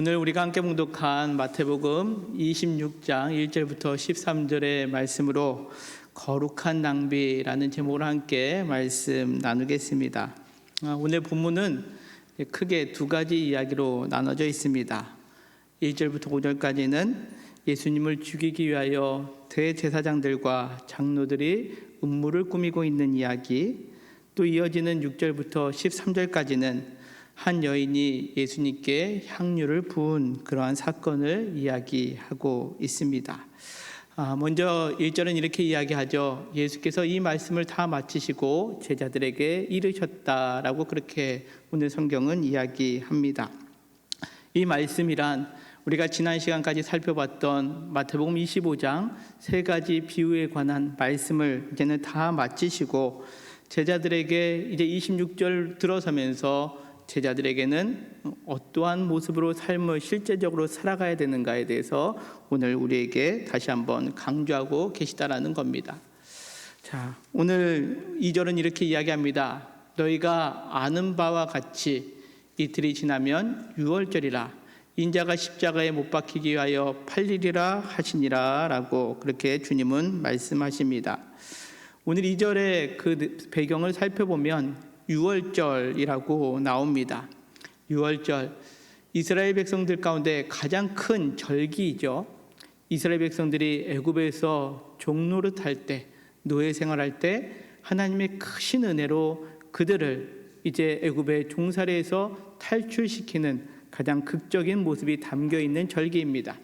오늘 우리가 함께 봉독한 마태복음 26장 1절부터 13절의 말씀으로 거룩한 낭비라는 제목으로 함께 말씀 나누겠습니다. 오늘 본문은 크게 두 가지 이야기로 나눠져 있습니다. 1절부터 5절까지는 예수님을 죽이기 위하여 대제사장들과 장로들이 음모를 꾸미고 있는 이야기, 또 이어지는 6절부터 13절까지는 한 여인이 예수님께 향유를 부은 그러한 사건을 이야기하고 있습니다. 먼저 1절은 이렇게 이야기하죠. 예수께서 이 말씀을 다 마치시고 제자들에게 이르셨다라고 그렇게 오늘 성경은 이야기합니다. 이 말씀이란 우리가 지난 시간까지 살펴봤던 마태복음 25장 세 가지 비유에 관한 말씀을 이제는 다 마치시고 제자들에게 이제 26절 들어서면서 제자들에게는 어떠한 모습으로 삶을 실제적으로 살아가야 되는가에 대해서 오늘 우리에게 다시 한번 강조하고 계시다라는 겁니다. 자, 오늘 2절은 이렇게 이야기합니다. 너희가 아는 바와 같이 이틀이 지나면 유월절이라 인자가 십자가에 못 박히기 위하여 팔리리라 하시니라 라고 그렇게 주님은 말씀하십니다. 오늘 2절의 그 배경을 살펴보면 유월절이라고 나옵니다. 유월절, 이스라엘 백성들 가운데 가장 큰 절기이죠. 이스라엘 백성들이 애굽에서 종노릇할 때, 노예 생활할 때 하나님의 크신 은혜로 그들을 이제 애굽의 종살이에서 탈출시키는 가장 극적인 모습이 담겨 있는 절기입니다.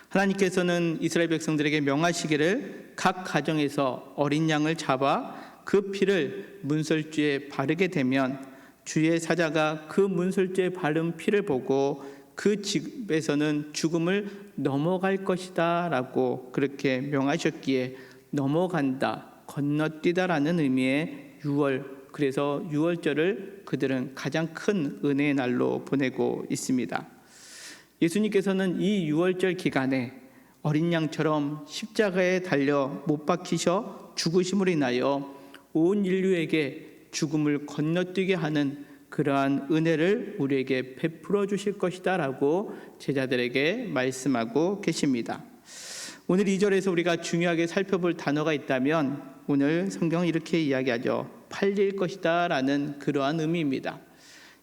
하나님께서는 이스라엘 백성들에게 명하시기를 각 가정에서 어린 양을 잡아 그 피를 문설주에 바르게 되면 주의 사자가 그 문설주에 바른 피를 보고 그 집에서는 죽음을 넘어갈 것이다 라고 그렇게 명하셨기에 넘어간다, 건너뛰다라는 의미의 유월, 그래서 유월절을 그들은 가장 큰 은혜의 날로 보내고 있습니다. 예수님께서는 이 유월절 기간에 어린 양처럼 십자가에 달려 못 박히셔 죽으심으로 인하여 온 인류에게 죽음을 건너뛰게 하는 그러한 은혜를 우리에게 베풀어 주실 것이다 라고 제자들에게 말씀하고 계십니다. 오늘 2절에서 우리가 중요하게 살펴볼 단어가 있다면 오늘 성경은 이렇게 이야기하죠. 팔릴 것이다 라는 그러한 의미입니다.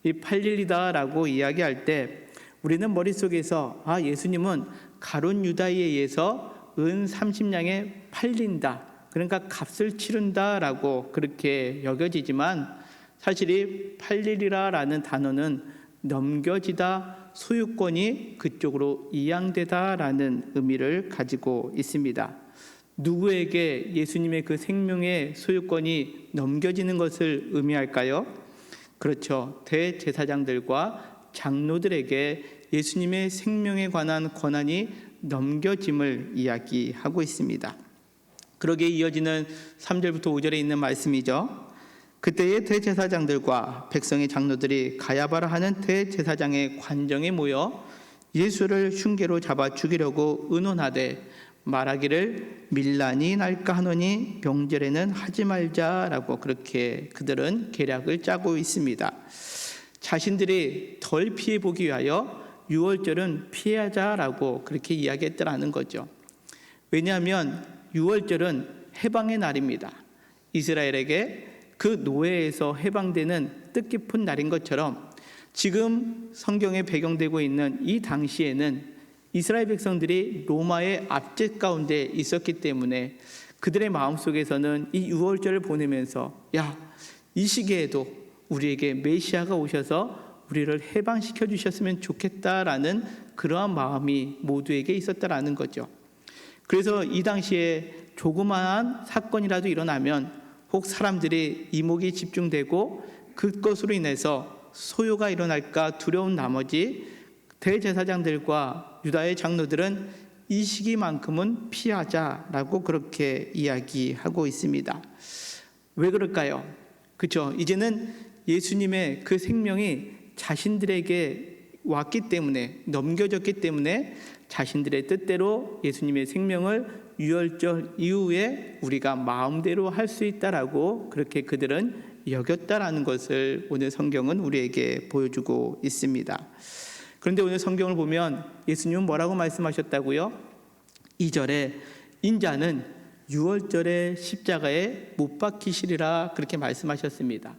이 팔릴이다 라고 이야기할 때 우리는 머릿속에서 예수님은 가룟 유다에 의해서 은 30냥에 팔린다, 그러니까 값을 치른다라고 그렇게 여겨지지만 사실 이 팔리리라라는 단어는 넘겨지다, 소유권이 그쪽으로 이양되다라는 의미를 가지고 있습니다. 누구에게 예수님의 그 생명의 소유권이 넘겨지는 것을 의미할까요? 그렇죠. 대제사장들과 장로들에게 예수님의 생명에 관한 권한이 넘겨짐을 이야기하고 있습니다. 그러기에 이어지는 3절부터 5절에 있는 말씀이죠. 그때의 대제사장들과 백성의 장로들이 가야바라 하는 대제사장의 관정에 모여 예수를 흉계로 잡아 죽이려고 의논하되 말하기를 밀란이 날까 하노니 명절에는 하지 말자라고 그렇게 그들은 계략을 짜고 있습니다. 자신들이 덜 피해 보기 위하여 유월절은 피하자라고 그렇게 이야기했더라는 거죠. 왜냐하면 유월절은 해방의 날입니다. 이스라엘에게 그 노예에서 해방되는 뜻깊은 날인 것처럼 지금 성경에 배경되고 있는 이 당시에는 이스라엘 백성들이 로마의 압제 가운데 있었기 때문에 그들의 마음속에서는 이 유월절을 보내면서 이 시기에도 우리에게 메시아가 오셔서 우리를 해방시켜 주셨으면 좋겠다라는 그러한 마음이 모두에게 있었다라는 거죠. 그래서 이 당시에 조그마한 사건이라도 일어나면 혹 사람들이 이목이 집중되고 그것으로 인해서 소요가 일어날까 두려운 나머지 대제사장들과 유다의 장로들은 이 시기만큼은 피하자라고 그렇게 이야기하고 있습니다. 왜 그럴까요? 그렇죠. 이제는 예수님의 그 생명이 자신들에게 왔기 때문에, 넘겨졌기 때문에 자신들의 뜻대로 예수님의 생명을 유월절 이후에 우리가 마음대로 할 수 있다라고 그렇게 그들은 여겼다라는 것을 오늘 성경은 우리에게 보여주고 있습니다. 그런데 오늘 성경을 보면 예수님은 뭐라고 말씀하셨다고요? 2절에 인자는 유월절에 십자가에 못 박히시리라 그렇게 말씀하셨습니다.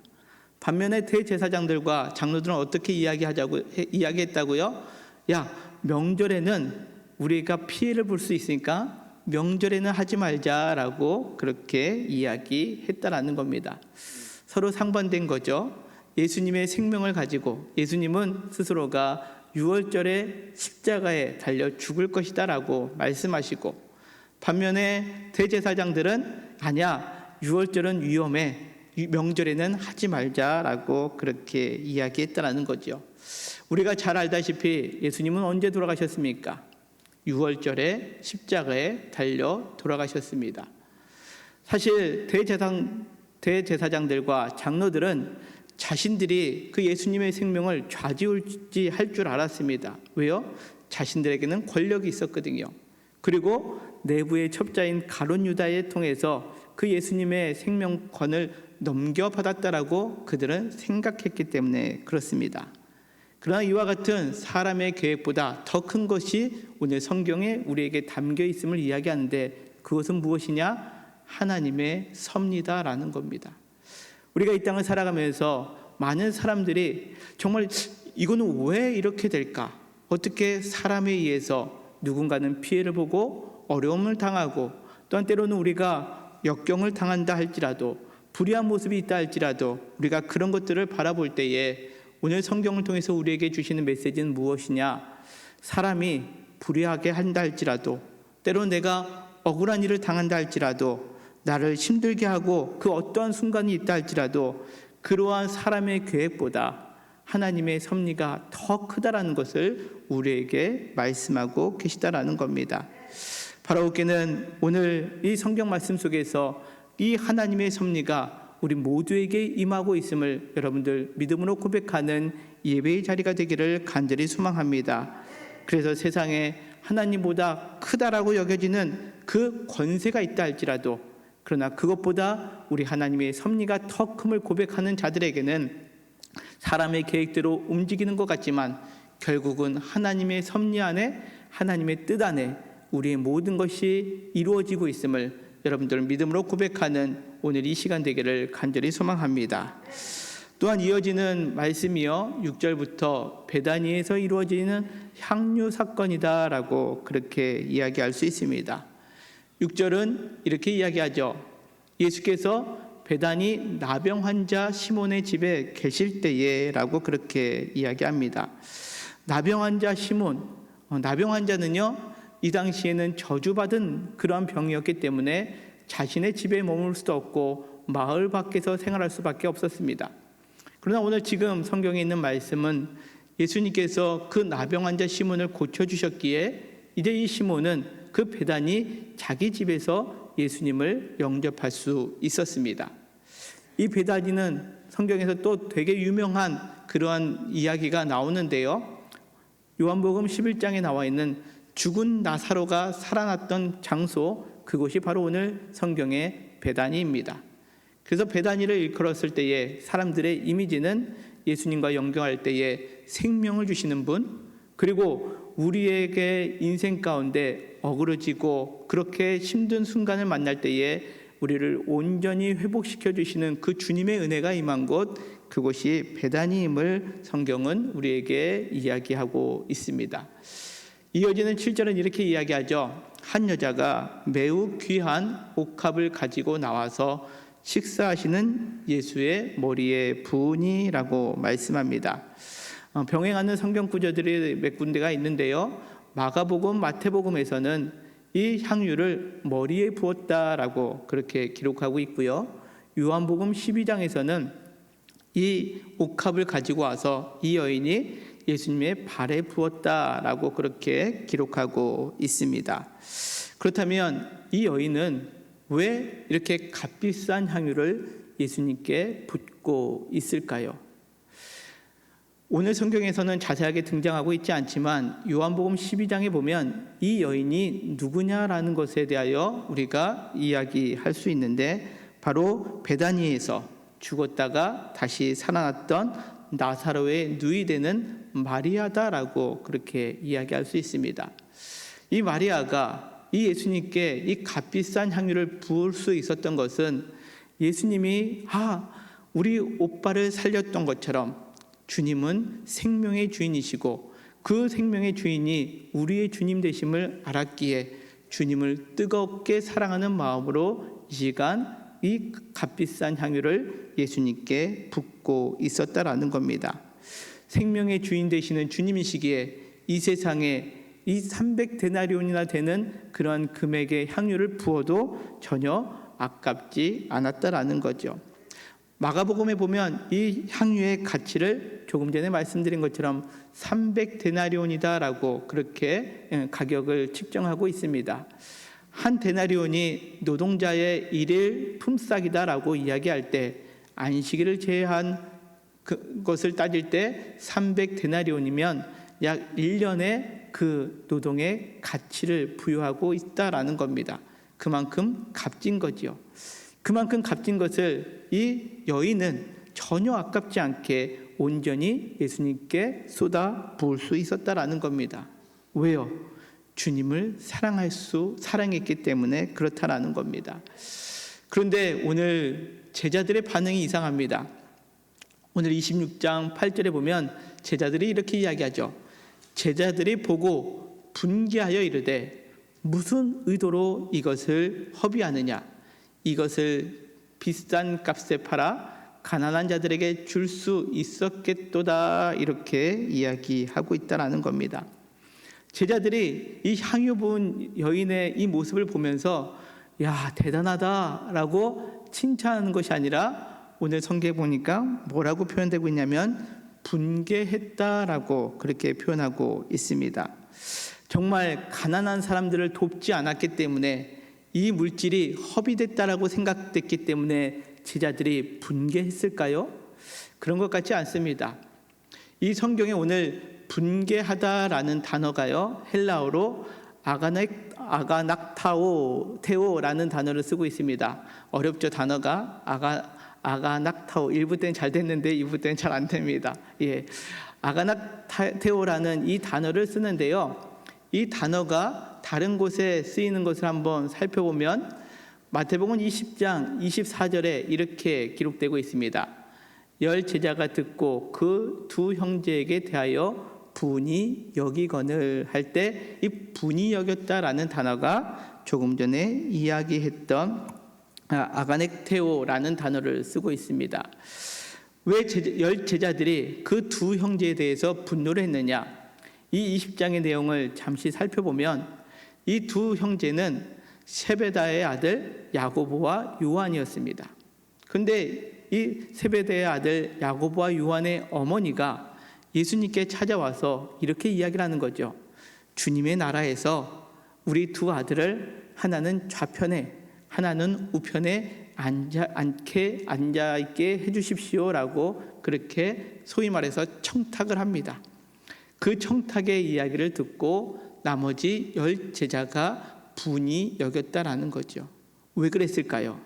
반면에 대제사장들과 장로들은 어떻게 이야기했다고요? 야, 명절에는 우리가 피해를 볼 수 있으니까 명절에는 하지 말자라고 그렇게 이야기했다라는 겁니다. 서로 상반된 거죠. 예수님의 생명을 가지고 예수님은 스스로가 유월절에 십자가에 달려 죽을 것이다라고 말씀하시고, 반면에 대제사장들은 아니야, 유월절은 위험해, 명절에는 하지 말자라고 그렇게 이야기했다라는 거죠. 우리가 잘 알다시피 예수님은 언제 돌아가셨습니까? 유월절에 십자가에 달려 돌아가셨습니다. 사실 대제사장들과 장로들은 자신들이 그 예수님의 생명을 좌지우지할 줄 알았습니다. 왜요? 자신들에게는 권력이 있었거든요. 그리고 내부의 첩자인 가룟 유다에 통해서 그 예수님의 생명권을 넘겨받았다라고 그들은 생각했기 때문에 그렇습니다. 그러나 이와 같은 사람의 계획보다 더 큰 것이 오늘 성경에 우리에게 담겨 있음을 이야기하는데, 그것은 무엇이냐? 하나님의 섭리다라는 겁니다. 우리가 이 땅을 살아가면서 많은 사람들이 정말 이거는 왜 이렇게 될까? 어떻게 사람에 의해서 누군가는 피해를 보고 어려움을 당하고, 또한 때로는 우리가 역경을 당한다 할지라도, 불의한 모습이 있다 할지라도 우리가 그런 것들을 바라볼 때에 오늘 성경을 통해서 우리에게 주시는 메시지는 무엇이냐? 사람이 불의하게 한다 할지라도, 때로 내가 억울한 일을 당한다 할지라도, 나를 힘들게 하고 그 어떠한 순간이 있다 할지라도 그러한 사람의 계획보다 하나님의 섭리가 더 크다라는 것을 우리에게 말씀하고 계시다라는 겁니다. 바라옵게는 오늘 이 성경 말씀 속에서 이 하나님의 섭리가 우리 모두에게 임하고 있음을 여러분들 믿음으로 고백하는 예배의 자리가 되기를 간절히 소망합니다. 그래서 세상에 하나님보다 크다라고 여겨지는 그 권세가 있다 할지라도, 그러나 그것보다 우리 하나님의 섭리가 더 큼을 고백하는 자들에게는 사람의 계획대로 움직이는 것 같지만 결국은 하나님의 섭리 안에, 하나님의 뜻 안에 우리의 모든 것이 이루어지고 있음을 여러분들 믿음으로 고백하는 오늘 이 시간 되기를 간절히 소망합니다. 또한 이어지는 말씀이요, 6절부터 베다니에서 이루어지는 향유 사건이다라고 그렇게 이야기할 수 있습니다. 6절은 이렇게 이야기하죠. 예수께서 베다니 나병 환자 시몬의 집에 계실 때에 라고 그렇게 이야기합니다. 나병 환자 시몬, 나병 환자는요, 이 당시에는 저주받은 그러한 병이었기 때문에 자신의 집에 머물 수도 없고 마을 밖에서 생활할 수밖에 없었습니다. 그러나 오늘 지금 성경에 있는 말씀은 예수님께서 그 나병 환자 시몬을 고쳐주셨기에 이제 이 시몬은 그 베다니 자기 집에서 예수님을 영접할 수 있었습니다. 이 베다니는 성경에서 또 되게 유명한 그러한 이야기가 나오는데요, 요한복음 11장에 나와 있는 죽은 나사로가 살아났던 장소, 그곳이 바로 오늘 성경의 베다니입니다. 그래서 베다니를 일컬었을 때에 사람들의 이미지는 예수님과 연결할 때에 생명을 주시는 분, 그리고 우리에게 인생 가운데 어그러지고 그렇게 힘든 순간을 만날 때에 우리를 온전히 회복시켜 주시는 그 주님의 은혜가 임한 곳, 그곳이 베다니임을 성경은 우리에게 이야기하고 있습니다. 이어지는 7절은 이렇게 이야기하죠. 한 여자가 매우 귀한 옥합을 가지고 나와서 식사하시는 예수의 머리에 부으니라고 말씀합니다. 병행하는 성경 구절들이 몇 군데가 있는데요, 마가복음, 마태복음에서는 이 향유를 머리에 부었다라고 그렇게 기록하고 있고요, 요한복음 12장에서는 이 옥합을 가지고 와서 이 여인이 예수님의 발에 부었다라고 그렇게 기록하고 있습니다. 그렇다면 이 여인은 왜 이렇게 값비싼 향유를 예수님께 붓고 있을까요? 오늘 성경에서는 자세하게 등장하고 있지 않지만 요한복음 12장에 보면 이 여인이 누구냐라는 것에 대하여 우리가 이야기할 수 있는데, 바로 베다니에서 죽었다가 다시 살아났던 나사로의 누이 되는 마리아다라고 그렇게 이야기할 수 있습니다. 이 마리아가 이 예수님께 이 값비싼 향유를 부을 수 있었던 것은 예수님이 우리 오빠를 살렸던 것처럼 주님은 생명의 주인이시고 그 생명의 주인이 우리의 주님 되심을 알았기에 주님을 뜨겁게 사랑하는 마음으로 이 시간 이 값비싼 향유를 예수님께 붓고 있었다라는 겁니다. 생명의 주인 되시는 주님이시기에 이 세상에 이 300데나리온이나 되는 그런 금액의 향유를 부어도 전혀 아깝지 않았다라는 거죠. 마가복음에 보면 이 향유의 가치를 조금 전에 말씀드린 것처럼 300데나리온이다라고 그렇게 가격을 측정하고 있습니다. 한 데나리온이 노동자의 일일 품삯이다라고 이야기할 때 안식일을 제외한 그것을 따질 때 300데나리온이면 약 1년의 그 노동의 가치를 부여하고 있다라는 겁니다. 그만큼 값진 거지요. 그만큼 값진 것을 이 여인은 전혀 아깝지 않게 온전히 예수님께 쏟아 부을 수 있었다라는 겁니다. 왜요? 주님을 사랑했기 때문에 그렇다라는 겁니다. 그런데 오늘 제자들의 반응이 이상합니다. 오늘 26장 8절에 보면 제자들이 이렇게 이야기하죠. 제자들이 보고 분개하여 이르되 무슨 의도로 이것을 허비하느냐? 이것을 비싼 값에 팔아 가난한 자들에게 줄 수 있었겠도다, 이렇게 이야기하고 있다라는 겁니다. 제자들이 이 향유 부은 여인의 이 모습을 보면서 야, 대단하다라고 칭찬하는 것이 아니라 오늘 성경에 보니까 뭐라고 표현되고 있냐면 분개했다라고 그렇게 표현하고 있습니다. 정말 가난한 사람들을 돕지 않았기 때문에 이 물질이 허비됐다라고 생각됐기 때문에 제자들이 분개했을까요? 그런 것 같지 않습니다. 이 성경에 오늘 분개하다라는 단어가요, 헬라어로 아가낙타오라는 단어를 쓰고 있습니다. 어렵죠, 단어가. 아가낙타오. 1부 때는 잘 됐는데 2부 때는 잘 안 됩니다. 아가낙테오라는 이 단어를 쓰는데요, 이 단어가 다른 곳에 쓰이는 것을 한번 살펴보면 마태복음 20장 24절에 이렇게 기록되고 있습니다. 10 제자가 듣고 그 두 형제에게 대하여 분이 여기거늘 할 때 이 분이 여겼다라는 단어가 조금 전에 이야기했던 아가넥테오라는 단어를 쓰고 있습니다. 왜 10 제자들이 그 두 형제에 대해서 분노를 했느냐? 이 20장의 내용을 잠시 살펴보면 이 두 형제는 세베다의 아들 야고보와 요한이었습니다. 그런데 이 세베대의 아들 야고보와 요한의 어머니가 예수님께 찾아와서 이렇게 이야기를 하는 거죠. 주님의 나라에서 우리 두 아들을 하나는 좌편에 하나는 우편에 앉아있게 해주십시오라고 그렇게 소위 말해서 청탁을 합니다. 그 청탁의 이야기를 듣고 나머지 10 제자가 분이 여겼다라는 거죠. 왜 그랬을까요?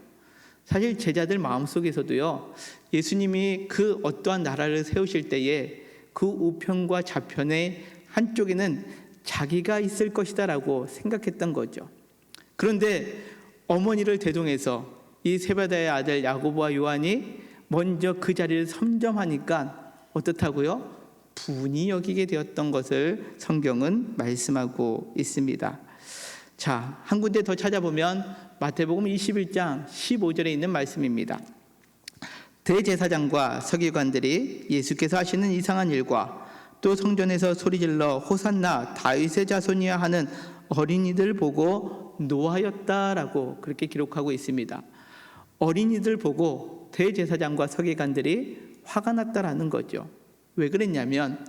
사실 제자들 마음속에서도요, 예수님이 그 어떠한 나라를 세우실 때에 그 우편과 좌편의 한쪽에는 자기가 있을 것이다라고 생각했던 거죠. 그런데 어머니를 대동해서 이 세베다의 아들 야고보와 요한이 먼저 그 자리를 선점하니까 어떻다고요? 분이 여기게 되었던 것을 성경은 말씀하고 있습니다. 자, 한 군데 더 찾아보면 마태복음 21장 15절에 있는 말씀입니다. 대제사장과 서기관들이 예수께서 하시는 이상한 일과 또 성전에서 소리질러 호산나 다윗의 자손이야 하는 어린이들 보고 노하였다라고 그렇게 기록하고 있습니다. 어린이들 보고 대제사장과 서기관들이 화가 났다라는 거죠. 왜 그랬냐면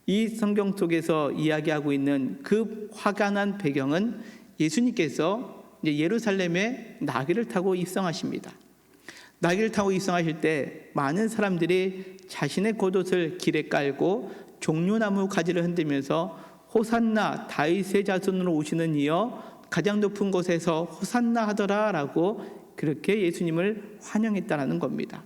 이 성경 속에서 이야기하고 있는 그 화가 난 배경은 예수님께서 이제 예루살렘에 나귀를 타고 입성하십니다. 나귀를 타고 입성하실 때 많은 사람들이 자신의 겉옷을 길에 깔고 종려나무 가지를 흔들면서 호산나 다윗의 자손으로 오시는 이여 가장 높은 곳에서 호산나 하더라라고 그렇게 예수님을 환영했다라는 겁니다.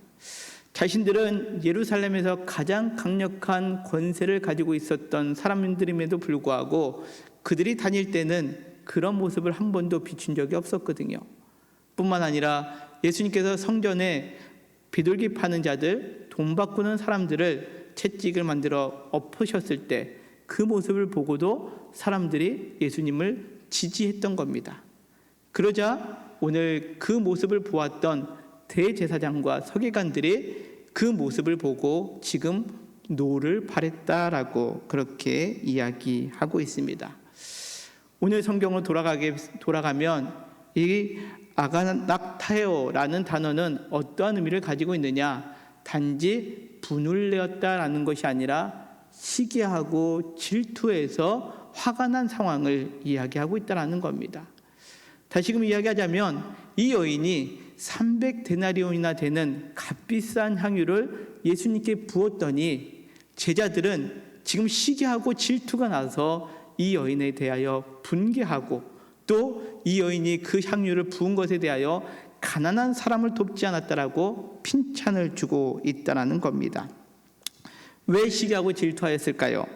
자신들은 예루살렘에서 가장 강력한 권세를 가지고 있었던 사람들임에도 불구하고 그들이 다닐 때는 그런 모습을 한 번도 비춘 적이 없었거든요. 뿐만 아니라 예수님께서 성전에 비둘기 파는 자들, 돈 바꾸는 사람들을 채찍을 만들어 엎으셨을 때 그 모습을 보고도 사람들이 예수님을 지지했던 겁니다. 그러자 오늘 그 모습을 보았던 대제사장과 서기관들이 그 모습을 보고 지금 노를 바랬다라고 그렇게 이야기하고 있습니다. 오늘 성경으로 돌아가면 이 아가낙타에오라는 단어는 어떠한 의미를 가지고 있느냐? 단지 분을 내었다라는 것이 아니라 시기하고 질투해서 화가 난 상황을 이야기하고 있다라는 겁니다. 다시금 이야기하자면 이 여인이 300데나리온이나 되는 값비싼 향유를 예수님께 부었더니 제자들은 지금 시기하고 질투가 나서 이 여인에 대하여 분개하고 또 이 여인이 그 향유를 부은 것에 대하여 가난한 사람을 돕지 않았다라고 핀찬을 주고 있다는 겁니다. 왜 시기하고 질투하였을까요?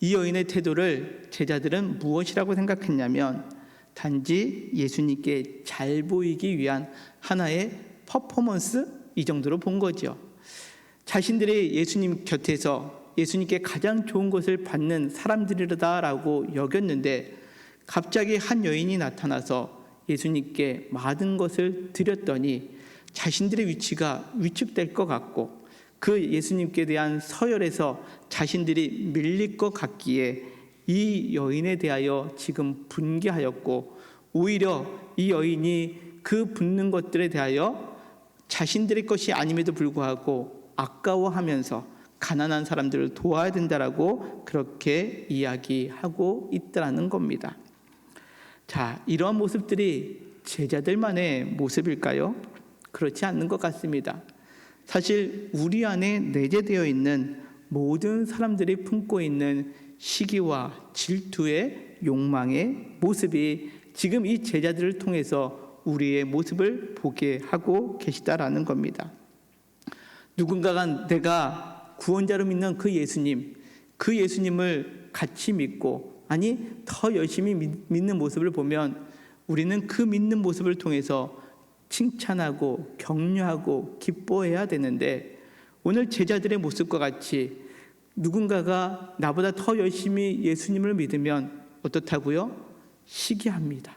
이 여인의 태도를 제자들은 무엇이라고 생각했냐면 단지 예수님께 잘 보이기 위한 하나의 퍼포먼스 이 정도로 본 거죠. 자신들이 예수님 곁에서 예수님께 가장 좋은 것을 받는 사람들이다라고 여겼는데 갑자기 한 여인이 나타나서 예수님께 많은 것을 드렸더니 자신들의 위치가 위축될 것 같고 그 예수님께 대한 서열에서 자신들이 밀릴 것 같기에 이 여인에 대하여 지금 분개하였고 오히려 이 여인이 그 붓는 것들에 대하여 자신들의 것이 아님에도 불구하고 아까워하면서 가난한 사람들을 도와야 된다라고 그렇게 이야기하고 있다는 겁니다. 자, 이러한 모습들이 제자들만의 모습일까요? 그렇지 않는 것 같습니다. 사실 우리 안에 내재되어 있는 모든 사람들이 품고 있는 시기와 질투의 욕망의 모습이 지금 이 제자들을 통해서 우리의 모습을 보게 하고 계시다라는 겁니다. 누군가가 내가 구원자로 믿는 그 예수님을 같이 믿고 아니 더 열심히 믿는 모습을 보면 우리는 그 믿는 모습을 통해서 칭찬하고 격려하고 기뻐해야 되는데 오늘 제자들의 모습과 같이 누군가가 나보다 더 열심히 예수님을 믿으면 어떻다고요? 시기합니다.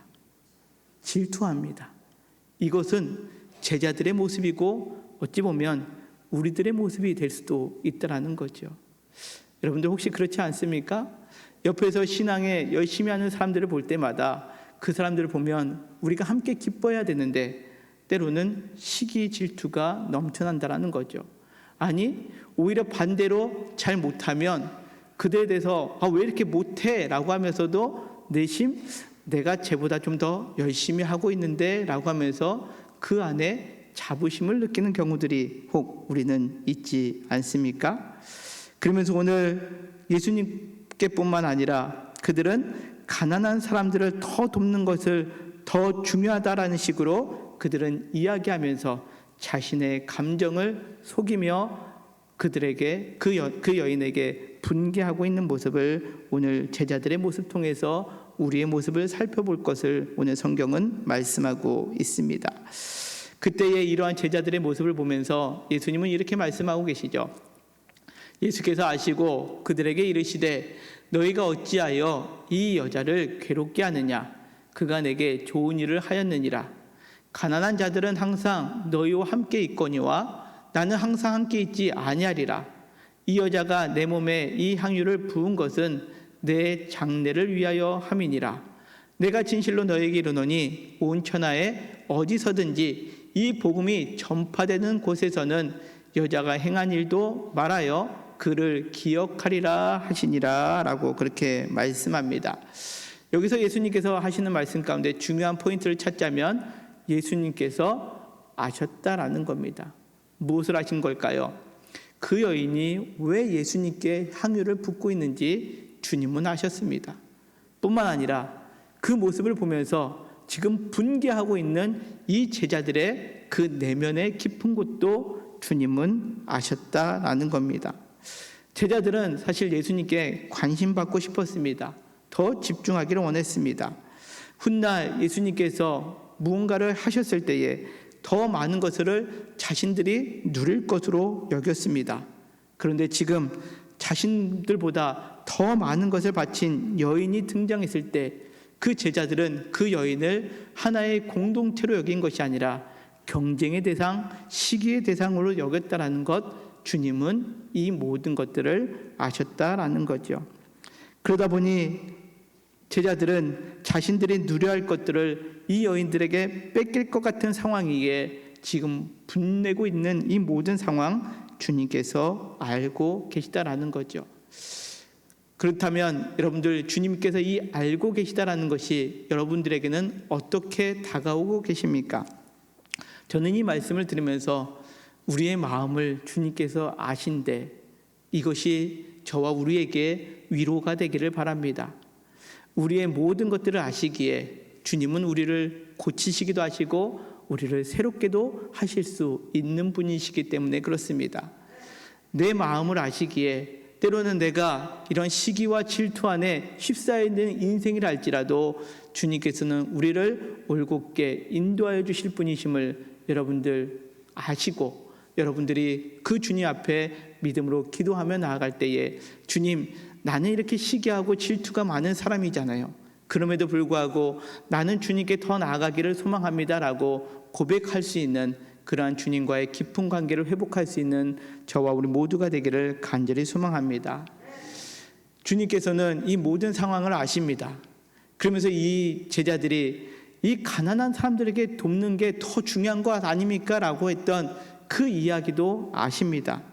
질투합니다. 이것은 제자들의 모습이고 어찌 보면 우리들의 모습이 될 수도 있다라는 거죠. 여러분들 혹시 그렇지 않습니까? 옆에서 신앙에 열심히 하는 사람들을 볼 때마다 그 사람들을 보면 우리가 함께 기뻐해야 되는데 때로는 시기 질투가 넘쳐난다라는 거죠. 아니 오히려 반대로 잘 못하면 그들에 대해서 왜 이렇게 못해? 라고 하면서도 내심 내가 쟤보다 좀 더 열심히 하고 있는데 라고 하면서 그 안에 자부심을 느끼는 경우들이 혹 우리는 있지 않습니까? 그러면서 오늘 예수님께뿐만 아니라 그들은 가난한 사람들을 더 돕는 것을 더 중요하다라는 식으로 그들은 이야기하면서 자신의 감정을 속이며 그들에게 그 여인에게 분개하고 있는 모습을 오늘 제자들의 모습 통해서 우리의 모습을 살펴볼 것을 오늘 성경은 말씀하고 있습니다. 그때의 이러한 제자들의 모습을 보면서 예수님은 이렇게 말씀하고 계시죠. 예수께서 아시고 그들에게 이르시되 너희가 어찌하여 이 여자를 괴롭게 하느냐? 그가 내게 좋은 일을 하였느니라. 가난한 자들은 항상 너희와 함께 있거니와 나는 항상 함께 있지 아니하리라. 이 여자가 내 몸에 이 향유를 부은 것은 내 장례를 위하여 함이니라. 내가 진실로 너희에게 이르노니 온 천하에 어디서든지 이 복음이 전파되는 곳에서는 여자가 행한 일도 말하여 그를 기억하리라 하시니라 라고 그렇게 말씀합니다. 여기서 예수님께서 하시는 말씀 가운데 중요한 포인트를 찾자면 예수님께서 아셨다라는 겁니다. 무엇을 아신 걸까요? 그 여인이 왜 예수님께 향유를 붓고 있는지 주님은 아셨습니다. 뿐만 아니라 그 모습을 보면서 지금 분개하고 있는 이 제자들의 그 내면의 깊은 곳도 주님은 아셨다라는 겁니다. 제자들은 사실 예수님께 관심받고 싶었습니다. 더 집중하기를 원했습니다. 훗날 예수님께서 무언가를 하셨을 때에 더 많은 것을 자신들이 누릴 것으로 여겼습니다. 그런데 지금 자신들보다 더 많은 것을 바친 여인이 등장했을 때 그 제자들은 그 여인을 하나의 공동체로 여긴 것이 아니라 경쟁의 대상, 시기의 대상으로 여겼다라는 것, 주님은 이 모든 것들을 아셨다라는 거죠. 그러다 보니 제자들은 자신들이 누려야 할 것들을 이 여인들에게 뺏길 것 같은 상황이기에 지금 분내고 있는 이 모든 상황 주님께서 알고 계시다라는 거죠. 그렇다면 여러분들, 주님께서 이 알고 계시다라는 것이 여러분들에게는 어떻게 다가오고 계십니까? 저는 이 말씀을 들으면서 우리의 마음을 주님께서 아신데 이것이 저와 우리에게 위로가 되기를 바랍니다. 우리의 모든 것들을 아시기에 주님은 우리를 고치시기도 하시고 우리를 새롭게도 하실 수 있는 분이시기 때문에 그렇습니다. 내 마음을 아시기에 때로는 내가 이런 시기와 질투 안에 휩싸여 있는 인생이라 할지라도 주님께서는 우리를 올곧게 인도하여 주실 분이심을 여러분들 아시고 여러분들이 그 주님 앞에 믿음으로 기도하며 나아갈 때에 주님, 나는 이렇게 시기하고 질투가 많은 사람이잖아요. 그럼에도 불구하고 나는 주님께 더 나아가기를 소망합니다라고 고백할 수 있는 그러한 주님과의 깊은 관계를 회복할 수 있는 저와 우리 모두가 되기를 간절히 소망합니다. 주님께서는 이 모든 상황을 아십니다. 그러면서 이 제자들이 이 가난한 사람들에게 돕는 게 더 중요한 것 아닙니까? 라고 했던 그 이야기도 아십니다.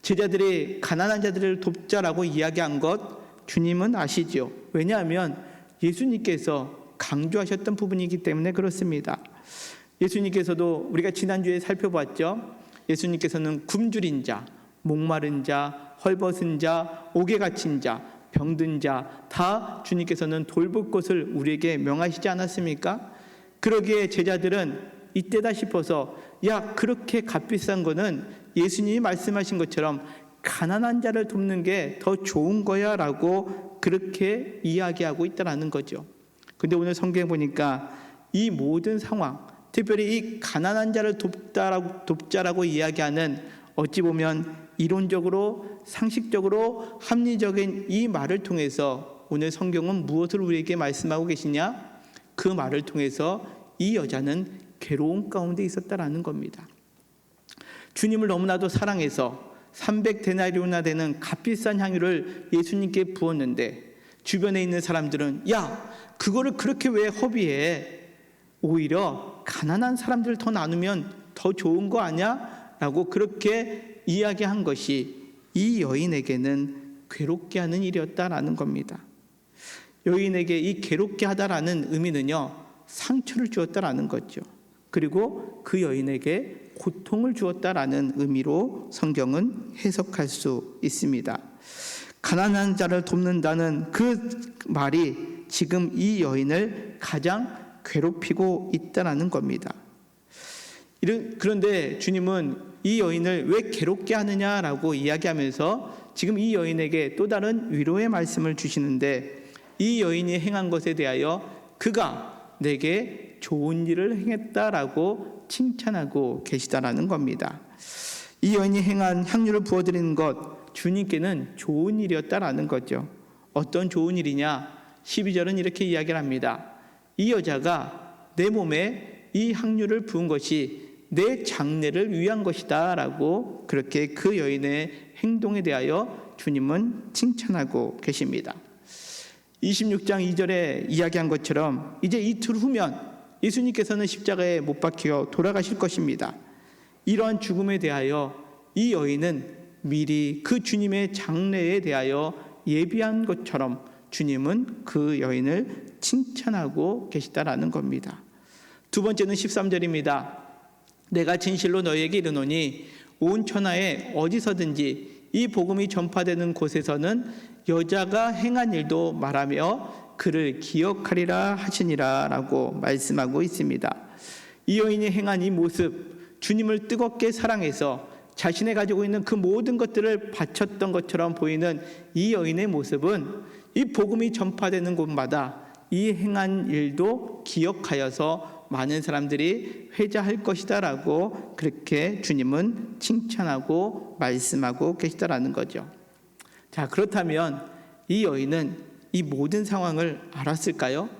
제자들이 가난한 자들을 돕자라고 이야기한 것 주님은 아시죠. 왜냐하면 예수님께서 강조하셨던 부분이기 때문에 그렇습니다. 예수님께서도 우리가 지난주에 살펴봤죠. 예수님께서는 굶주린 자, 목마른 자, 헐벗은 자, 옥에 갇힌 자, 병든 자 다 주님께서는 돌볼 것을 우리에게 명하시지 않았습니까? 그러기에 제자들은 이때다 싶어서 야, 그렇게 값비싼 거는 예수님이 말씀하신 것처럼 가난한 자를 돕는 게 더 좋은 거야 라고 그렇게 이야기하고 있다는 거죠. 근데 오늘 성경에 보니까 이 모든 상황, 특별히 이 가난한 자를 돕자라고 이야기하는 어찌 보면 이론적으로 상식적으로 합리적인 이 말을 통해서 오늘 성경은 무엇을 우리에게 말씀하고 계시냐? 그 말을 통해서 이 여자는 괴로운 가운데 있었다라는 겁니다. 주님을 너무나도 사랑해서 300데나리온이나 되는 값비싼 향유를 예수님께 부었는데 주변에 있는 사람들은 야, 그거를 그렇게 왜 허비해? 오히려 가난한 사람들 더 나누면 더 좋은 거 아니야? 라고 그렇게 이야기한 것이 이 여인에게는 괴롭게 하는 일이었다라는 겁니다. 여인에게 이 괴롭게 하다라는 의미는요, 상처를 주었다라는 거죠. 그리고 그 여인에게 고통을 주었다라는 의미로 성경은 해석할 수 있습니다. 가난한 자를 돕는다는 그 말이 지금 이 여인을 가장 괴롭히고 있다라는 겁니다. 그런데 주님은 이 여인을 왜 괴롭게 하느냐라고 이야기하면서 지금 이 여인에게 또 다른 위로의 말씀을 주시는데 이 여인이 행한 것에 대하여 그가 내게 좋은 일을 행했다라고 칭찬하고 계시다라는 겁니다. 이 여인이 행한 향유를 부어드리는 것 주님께는 좋은 일이었다라는 거죠. 어떤 좋은 일이냐? 12절은 이렇게 이야기를 합니다. 이 여자가 내 몸에 이 향유를 부은 것이 내 장례를 위한 것이다 라고 그렇게 그 여인의 행동에 대하여 주님은 칭찬하고 계십니다. 26장 2절에 이야기한 것처럼 이제 이틀 후면 예수님께서는 십자가에 못 박혀 돌아가실 것입니다. 이러한 죽음에 대하여 이 여인은 미리 그 주님의 장례에 대하여 예비한 것처럼 주님은 그 여인을 칭찬하고 계시다라는 겁니다. 두 번째는 13절입니다. 내가 진실로 너희에게 이르노니 온 천하에 어디서든지 이 복음이 전파되는 곳에서는 여자가 행한 일도 말하며 그를 기억하리라 하시니라 라고 말씀하고 있습니다. 이 여인이 행한 이 모습, 주님을 뜨겁게 사랑해서 자신이 가지고 있는 그 모든 것들을 바쳤던 것처럼 보이는 이 여인의 모습은 이 복음이 전파되는 곳마다 이 행한 일도 기억하여서 많은 사람들이 회자할 것이다라고 그렇게 주님은 칭찬하고 말씀하고 계시다라는 거죠. 자, 그렇다면 이 여인은 이 모든 상황을 알았을까요?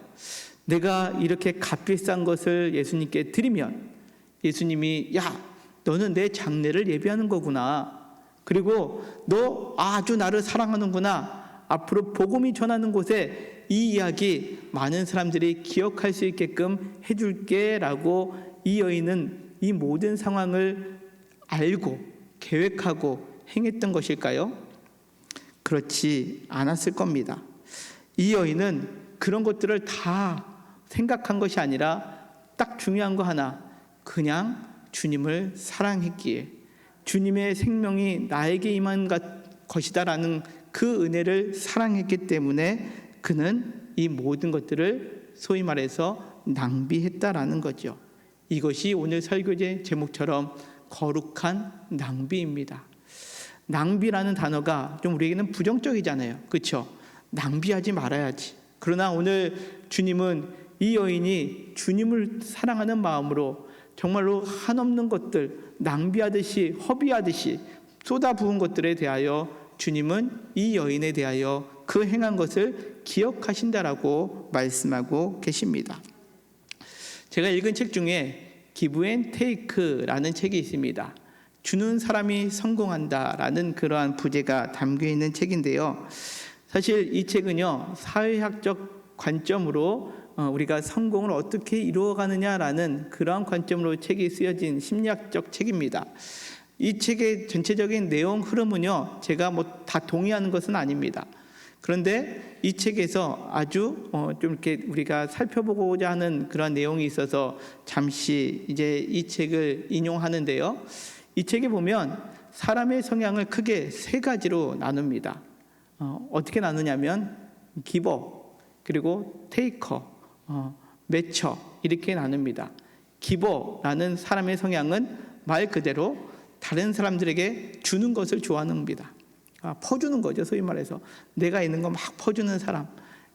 내가 이렇게 값비싼 것을 예수님께 드리면 예수님이 야, 너는 내 장례를 예비하는 거구나. 그리고 너 아주 나를 사랑하는구나. 앞으로 복음이 전하는 곳에 이 이야기 많은 사람들이 기억할 수 있게끔 해줄게 라고 이 여인은 이 모든 상황을 알고 계획하고 행했던 것일까요? 그렇지 않았을 겁니다. 이 여인은 그런 것들을 다 생각한 것이 아니라 딱 중요한 거 하나, 그냥 주님을 사랑했기에 주님의 생명이 나에게 임한 것이다라는 그 은혜를 사랑했기 때문에 그는 이 모든 것들을 소위 말해서 낭비했다라는 거죠. 이것이 오늘 설교제 제목처럼 거룩한 낭비입니다. 낭비라는 단어가 좀 우리에게는 부정적이잖아요. 그렇죠? 낭비하지 말아야지. 그러나 오늘 주님은 이 여인이 주님을 사랑하는 마음으로 정말로 한없는 것들, 낭비하듯이 허비하듯이 쏟아부은 것들에 대하여 주님은 이 여인에 대하여 그 행한 것을 기억하신다라고 말씀하고 계십니다. 제가 읽은 책 중에 기브 앤 테이크라는 책이 있습니다. 주는 사람이 성공한다라는 그러한 부제가 담겨 있는 책인데요. 사실 이 책은요, 사회학적 관점으로 우리가 성공을 어떻게 이루어가느냐라는 그러한 관점으로 책이 쓰여진 심리학적 책입니다. 이 책의 전체적인 내용 흐름은요, 제가 다 동의하는 것은 아닙니다. 그런데 이 책에서 아주 좀 이렇게 우리가 살펴보고자 하는 그런 내용이 있어서 잠시 이제 이 책을 인용하는데요. 이 책에 보면 사람의 성향을 크게 세 가지로 나눕니다. 어떻게 나누냐면 기버, 그리고 테이커, 매처 이렇게 나눕니다. 기버라는 사람의 성향은 말 그대로 다른 사람들에게 주는 것을 좋아하는 겁니다. 퍼주는 거죠. 소위 말해서 내가 있는 거 막 퍼주는 사람,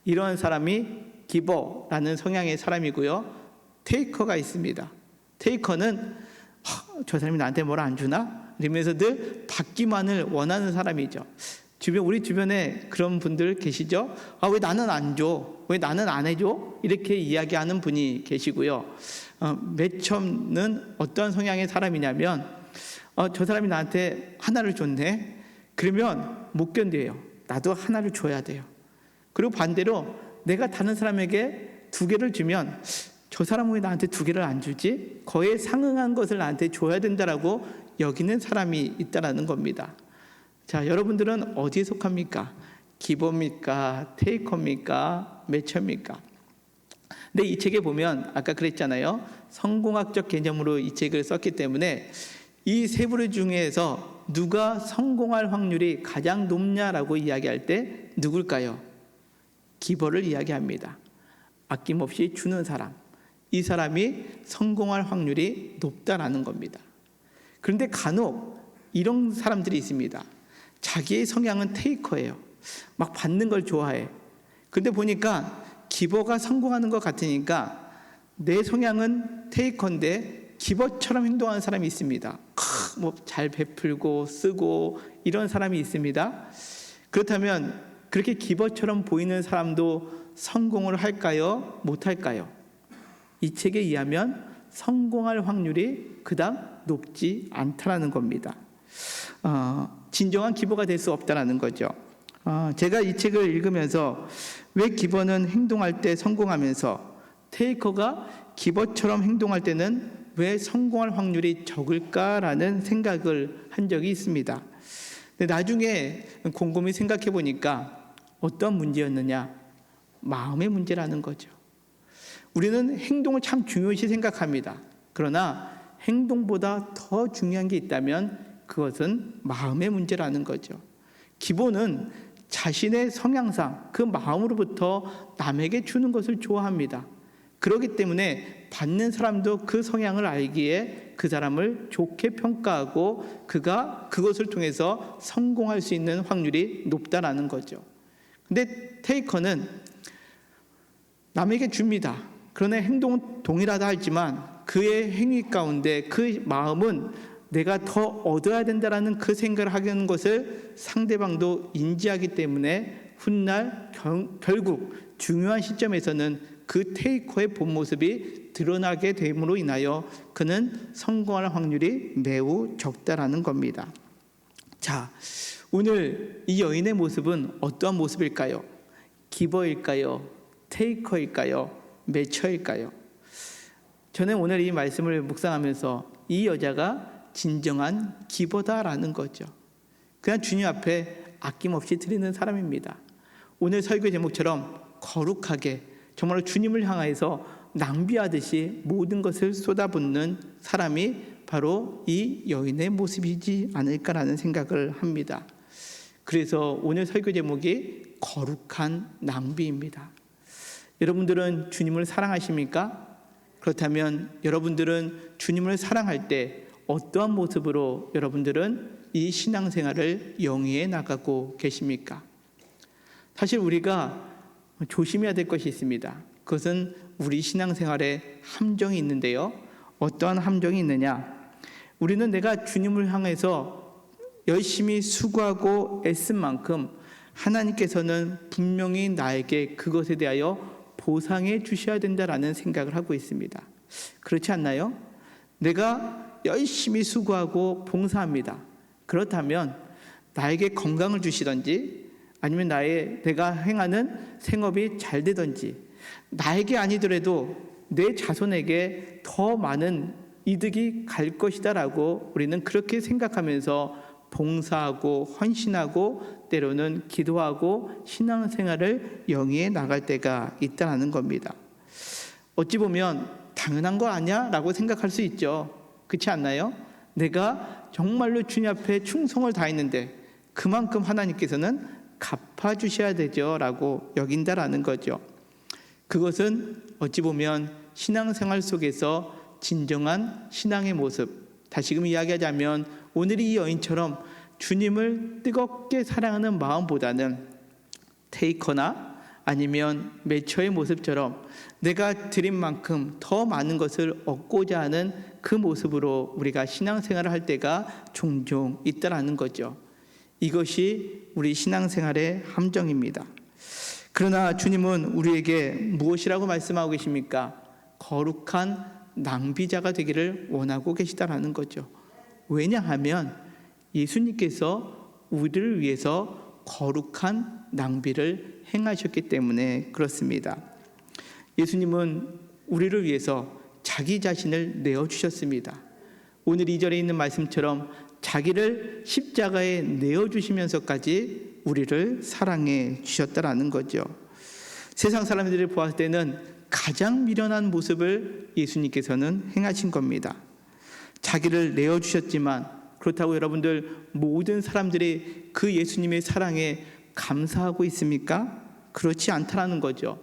이런 사람이 기버라는 성향의 사람이고요. 테이커가 있습니다. 테이커는 저 사람이 나한테 뭘 안 주나? 이러면서 늘 받기만을 원하는 사람이죠. 우리 주변에 그런 분들 계시죠? 왜 나는 안 줘? 왜 나는 안 해줘? 이렇게 이야기하는 분이 계시고요. 매첨은 어떤 성향의 사람이냐면 저 사람이 나한테 하나를 줬네? 그러면 못 견뎌요. 나도 하나를 줘야 돼요. 그리고 반대로 내가 다른 사람에게 2개를 주면 저 사람은 왜 나한테 2개를 안 주지? 거기에 상응한 것을 나한테 줘야 된다라고 여기는 사람이 있다라는 겁니다. 자, 여러분들은 어디에 속합니까? 기버입니까? 테이커입니까? 매처입니까? 근데 이 책에 보면 아까 그랬잖아요. 성공학적 개념으로 이 책을 썼기 때문에 이 세 부류 중에서 누가 성공할 확률이 가장 높냐라고 이야기할 때 누굴까요? 기버를 이야기합니다. 아낌없이 주는 사람. 이 사람이 성공할 확률이 높다라는 겁니다. 그런데 간혹 이런 사람들이 있습니다. 자기의 성향은 테이커예요. 막 받는 걸 좋아해. 근데 보니까 기버가 성공하는 것 같으니까 내 성향은 테이커인데 기버처럼 행동하는 사람이 있습니다. 잘 베풀고 쓰고 이런 사람이 있습니다. 그렇다면 그렇게 기버처럼 보이는 사람도 성공을 할까요? 못할까요? 이 책에 의하면 성공할 확률이 그닥 높지 않다라는 겁니다. 진정한 기버가 될 수 없다라는 거죠. 제가 이 책을 읽으면서 왜 기버는 행동할 때 성공하면서 테이커가 기버처럼 행동할 때는 왜 성공할 확률이 적을까라는 생각을 한 적이 있습니다. 근데 나중에 곰곰이 생각해 보니까 어떤 문제였느냐? 마음의 문제라는 거죠. 우리는 행동을 참 중요시 생각합니다. 그러나 행동보다 더 중요한 게 있다면 그것은 마음의 문제라는 거죠. 기본은 자신의 성향상 그 마음으로부터 남에게 주는 것을 좋아합니다. 그렇기 때문에 받는 사람도 그 성향을 알기에 그 사람을 좋게 평가하고 그가 그것을 통해서 성공할 수 있는 확률이 높다라는 거죠. 근데 테이커는 남에게 줍니다. 그러나 행동은 동일하다 하지만 그의 행위 가운데 그 마음은 내가 더 얻어야 된다라는 그 생각을 하는 것을 상대방도 인지하기 때문에 훗날 결국 중요한 시점에서는 그 테이커의 본 모습이 드러나게 됨으로 인하여 그는 성공할 확률이 매우 적다라는 겁니다. 자, 오늘 이 여인의 모습은 어떠한 모습일까요? 기버일까요? 테이커일까요? 매처일까요? 저는 오늘 이 말씀을 묵상하면서 이 여자가 진정한 기버다라는 거죠. 그냥 주님 앞에 아낌없이 드리는 사람입니다. 오늘 설교 제목처럼 거룩하게 정말로 주님을 향해서 낭비하듯이 모든 것을 쏟아붓는 사람이 바로 이 여인의 모습이지 않을까라는 생각을 합니다. 그래서 오늘 설교 제목이 거룩한 낭비입니다. 여러분들은 주님을 사랑하십니까? 그렇다면 여러분들은 주님을 사랑할 때 어떠한 모습으로 여러분들은 이 신앙생활을 영위해 나가고 계십니까? 사실 우리가 조심해야 될 것이 있습니다. 그것은 우리 신앙생활에 함정이 있는데요. 어떠한 함정이 있느냐? 우리는 내가 주님을 향해서 열심히 수고하고 애쓴 만큼 하나님께서는 분명히 나에게 그것에 대하여 보상해 주셔야 된다라는 생각을 하고 있습니다. 그렇지 않나요? 내가 열심히 수고하고 봉사합니다. 그렇다면 나에게 건강을 주시든지 아니면 내가 행하는 생업이 잘 되든지 나에게 아니더라도 내 자손에게 더 많은 이득이 갈 것이다라고 우리는 그렇게 생각하면서 봉사하고 헌신하고 때로는 기도하고 신앙생활을 영위해 나갈 때가 있다는 겁니다. 어찌 보면 당연한 거 아니야? 라고 생각할 수 있죠. 그렇지 않나요? 내가 정말로 주님 앞에 충성을 다했는데 그만큼 하나님께서는 갚아주셔야 되죠 라고 여긴다라는 거죠. 그것은 어찌 보면 신앙생활 속에서 진정한 신앙의 모습, 다시금 이야기하자면 오늘 이 여인처럼 주님을 뜨겁게 사랑하는 마음보다는 테이커나 아니면 매처의 모습처럼 내가 드린 만큼 더 많은 것을 얻고자 하는 그 모습으로 우리가 신앙생활을 할 때가 종종 있다라는 거죠. 이것이 우리 신앙생활의 함정입니다. 그러나 주님은 우리에게 무엇이라고 말씀하고 계십니까? 거룩한 낭비자가 되기를 원하고 계시다라는 거죠. 왜냐하면 예수님께서 우리를 위해서 거룩한 낭비를 행하셨기 때문에 그렇습니다. 예수님은 우리를 위해서 자기 자신을 내어주셨습니다. 오늘 2절에 있는 말씀처럼 자기를 십자가에 내어주시면서까지 우리를 사랑해 주셨다라는 거죠. 세상 사람들이 보았을 때는 가장 미련한 모습을 예수님께서는 행하신 겁니다. 자기를 내어주셨지만 그렇다고 여러분들 모든 사람들이 그 예수님의 사랑에 감사하고 있습니까? 그렇지 않다라는 거죠.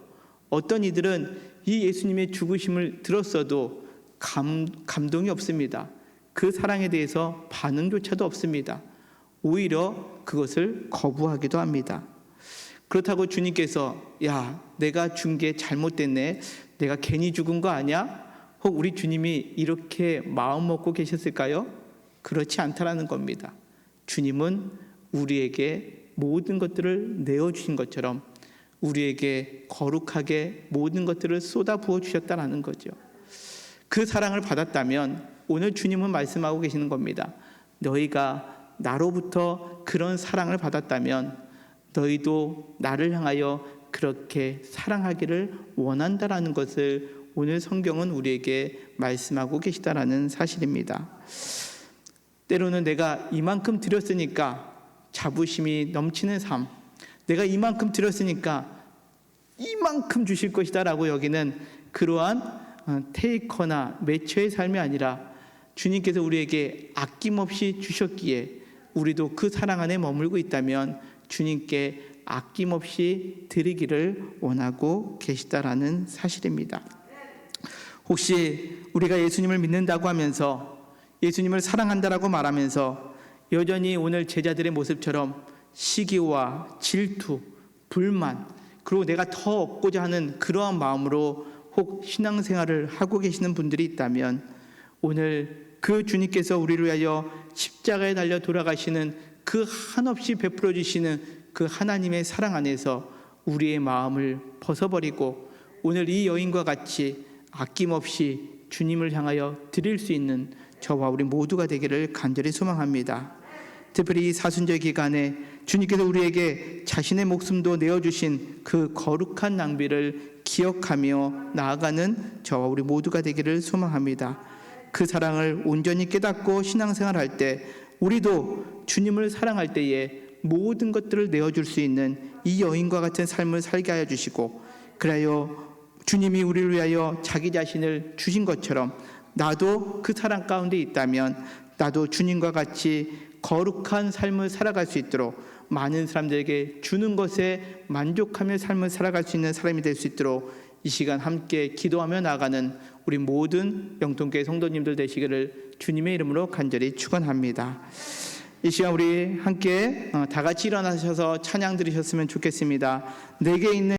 어떤 이들은 이 예수님의 죽으심을 들었어도 감동이 없습니다. 그 사랑에 대해서 반응조차도 없습니다. 오히려 그것을 거부하기도 합니다. 그렇다고 주님께서 야, 내가 준 게 잘못됐네, 내가 괜히 죽은 거 아니야? 혹 우리 주님이 이렇게 마음 먹고 계셨을까요? 그렇지 않다라는 겁니다. 주님은 우리에게 모든 것들을 내어주신 것처럼 우리에게 거룩하게 모든 것들을 쏟아부어 주셨다라는 거죠. 그 사랑을 받았다면 오늘 주님은 말씀하고 계시는 겁니다. 너희가 나로부터 그런 사랑을 받았다면 너희도 나를 향하여 그렇게 사랑하기를 원한다라는 것을 오늘 성경은 우리에게 말씀하고 계시다라는 사실입니다. 때로는 내가 이만큼 드렸으니까 자부심이 넘치는 삶, 내가 이만큼 드렸으니까 이만큼 주실 것이다 라고 여기는 그러한 테이커나 매처의 삶이 아니라 주님께서 우리에게 아낌없이 주셨기에 우리도 그 사랑 안에 머물고 있다면 주님께 아낌없이 드리기를 원하고 계시다라는 사실입니다. 혹시 우리가 예수님을 믿는다고 하면서 예수님을 사랑한다라고 말하면서 여전히 오늘 제자들의 모습처럼 시기와 질투, 불만, 그리고 내가 더 얻고자 하는 그러한 마음으로 혹 신앙생활을 하고 계시는 분들이 있다면 오늘 그 주님께서 우리를 위하여 십자가에 달려 돌아가시는 그 한없이 베풀어 주시는 그 하나님의 사랑 안에서 우리의 마음을 벗어버리고 오늘 이 여인과 같이 아낌없이 주님을 향하여 드릴 수 있는 저와 우리 모두가 되기를 간절히 소망합니다. 특별히 이 사순절 기간에 주님께서 우리에게 자신의 목숨도 내어주신 그 거룩한 낭비를 기억하며 나아가는 저와 우리 모두가 되기를 소망합니다. 그 사랑을 온전히 깨닫고 신앙생활할 때 우리도 주님을 사랑할 때에 모든 것들을 내어줄 수 있는 이 여인과 같은 삶을 살게 하여 주시고, 그래요 주님이 우리를 위하여 자기 자신을 주신 것처럼 나도 그 사랑 가운데 있다면 나도 주님과 같이 거룩한 삶을 살아갈 수 있도록 많은 사람들에게 주는 것에 만족하며 삶을 살아갈 수 있는 사람이 될 수 있도록 이 시간 함께 기도하며 나가는 우리 모든 영통교회 성도님들 되시기를 주님의 이름으로 간절히 축원합니다. 이 시간 우리 함께 다 같이 일어나셔서 찬양 드리셨으면 좋겠습니다. 내게 있는